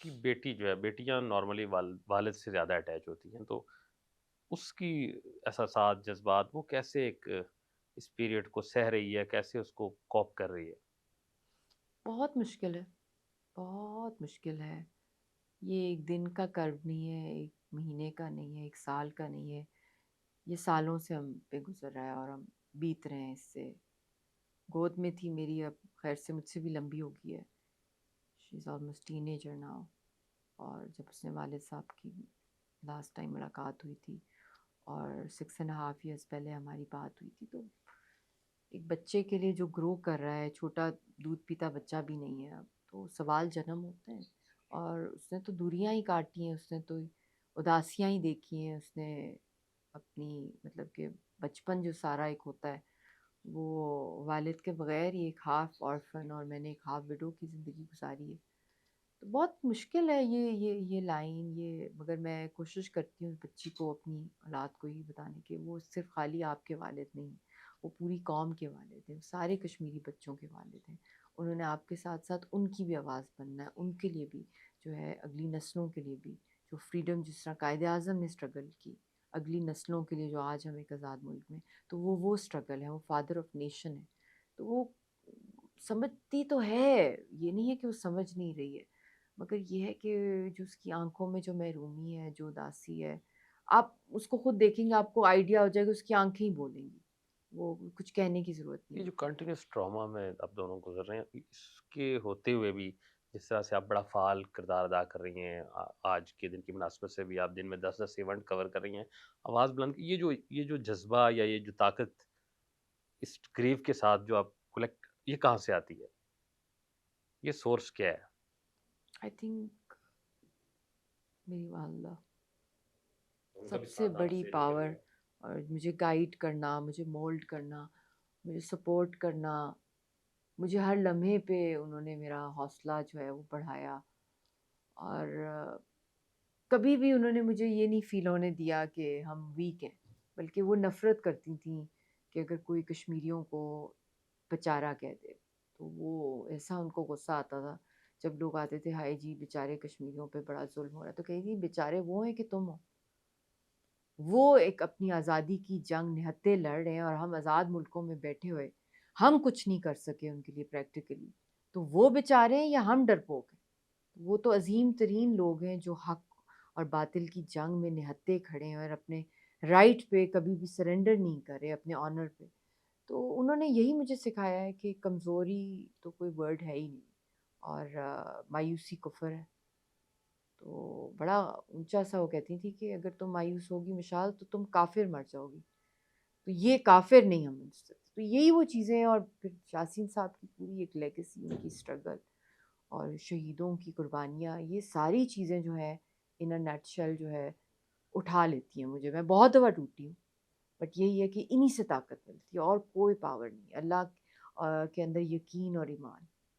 کی بیٹی جو ہے، بیٹیاں نارملی والد سے زیادہ اٹیچ ہوتی ہیں، تو اس کی احساسات، جذبات، وہ کیسے ایک اس پیریڈ کو سہ رہی ہے، کیسے اس کو کوپ کر رہی ہے؟ بہت مشکل ہے، بہت مشکل ہے۔ یہ ایک دن کا کرب نہیں ہے، ایک مہینے کا نہیں ہے، ایک سال کا نہیں ہے۔ یہ سالوں سے ہم پہ گزر رہا ہے اور ہم بیت رہے ہیں اس سے۔ گود میں تھی میری، اب خیر سے مجھ سے بھی لمبی ہو گئی ہے۔ She is almost teenager now. اور جب اس نے والد صاحب کی لاسٹ ٹائم ملاقات ہوئی تھی اور 6.5 ایئرس پہلے ہماری بات ہوئی تھی، تو ایک بچے کے لیے جو گرو کر رہا ہے، چھوٹا دودھ پیتا بچہ بھی نہیں ہے اب، تو سوال جنم ہوتے ہیں۔ اور اس نے تو دوریاں ہی کاٹی ہیں، اس نے تو اداسیاں ہی دیکھی ہیں، اس نے اپنی مطلب کہ بچپن جو سارا ایک ہوتا ہے وہ والد کے بغیر ہی ایک ہاف آرفن، اور میں نے ایک ہاف وڈو کی زندگی گزاری ہے۔ تو بہت مشکل ہے یہ لائن یہ، مگر میں کوشش کرتی ہوں بچی کو، اپنی اولاد کو یہ بتانے کہ وہ صرف خالی آپ کے والد نہیں، وہ پوری قوم کے والد ہیں، سارے کشمیری بچوں کے والد ہیں۔ انہوں نے آپ کے ساتھ ساتھ ان کی بھی آواز بننا ہے، ان کے لیے بھی جو ہے، اگلی نسلوں کے لیے بھی، جو فریڈم جس طرح قائد اعظم نے اسٹرگل کی اگلی نسلوں کے لیے، جو آج ہم ایک آزاد ملک میں، تو وہ اسٹرگل ہے، وہ فادر آف نیشن ہے۔ تو وہ سمجھتی تو ہے، یہ نہیں ہے کہ وہ سمجھ نہیں رہی ہے، مگر یہ ہے کہ جو اس کی آنکھوں میں جو محرومی ہے، جو اداسی ہے، آپ اس کو خود دیکھیں گے، آپ کو آئیڈیا ہو جائے گا، اس کی آنکھیں ہی بولیں گی، وہ کچھ کہنے کی ضرورت نہیں یہ جو ہوتی۔ کنٹینیوس ٹراما میں آپ دونوں گزر رہے ہیں، اس کے ہوتے ہوئے بھی جس طرح سے آپ بڑا فعال کردار ادا کر رہی ہیں، آج کے دن کی مناسبت سے بھی آپ دن میں 10 ایونٹ کور کر رہی ہیں، آواز بلند، یہ جو جذبہ یا یہ جو طاقت اس گریف کے ساتھ جو آپ کلیکٹ، یہ کہاں سے آتی ہے؟ یہ سورس کیا ہے؟ آئی تھنک میری والدہ ان کا سب بھی سے ساتھ آپ بڑی سے نکل پاور، گیا؟ اور مجھے گائیڈ کرنا، مجھے مولڈ کرنا، مجھے سپورٹ کرنا، مجھے ہر لمحے پہ انہوں نے میرا حوصلہ جو ہے وہ بڑھایا۔ اور کبھی بھی انہوں نے مجھے یہ نہیں فیل ہونے دیا کہ ہم ویک ہیں، بلکہ وہ نفرت کرتی تھیں کہ اگر کوئی کشمیریوں کو بچارا کہہ دے، تو وہ ایسا ان کو غصہ آتا تھا جب لوگ آتے تھے، ہائے جی بیچارے کشمیریوں پہ بڑا ظلم ہو رہا ہے، تو کہتی تھی بیچارے وہ ہیں کہ تم ہو۔ وہ ایک اپنی آزادی کی جنگ نہتے لڑ رہے ہیں، اور ہم آزاد ملکوں میں بیٹھے ہوئے ہم کچھ نہیں کر سکے ان کے لیے پریکٹیکلی، تو وہ بیچارے ہیں یا ہم ڈرپوک ہیں؟ وہ تو عظیم ترین لوگ ہیں جو حق اور باطل کی جنگ میں نہتے کھڑے ہیں، اور اپنے رائٹ پہ کبھی بھی سرنڈر نہیں کرے، اپنے آنر پہ۔ تو انہوں نے یہی مجھے سکھایا ہے کہ کمزوری تو کوئی ورڈ ہے ہی نہیں، اور مایوسی کفر ہے۔ تو بڑا اونچا سا وہ کہتی تھی کہ اگر تم مایوس ہوگی مشال تو تم کافر مر جاؤ گی، تو یہ کافر نہیں ہم سمجھ سکتے۔ تو یہی وہ چیزیں ہیں، اور پھر یاسین صاحب کی پوری ایک لیگیسی، ان کی اسٹرگل اور شہیدوں کی قربانیاں، یہ ساری چیزیں جو ہے ان اے نیٹ شیل جو ہے اٹھا لیتی ہیں مجھے۔ میں بہت دفعہ ٹوٹی ہوں، بٹ یہی ہے کہ انہی سے طاقت ملتی ہے، اور کوئی پاور نہیں۔ اللہ کے اندر یقین اور ایمان۔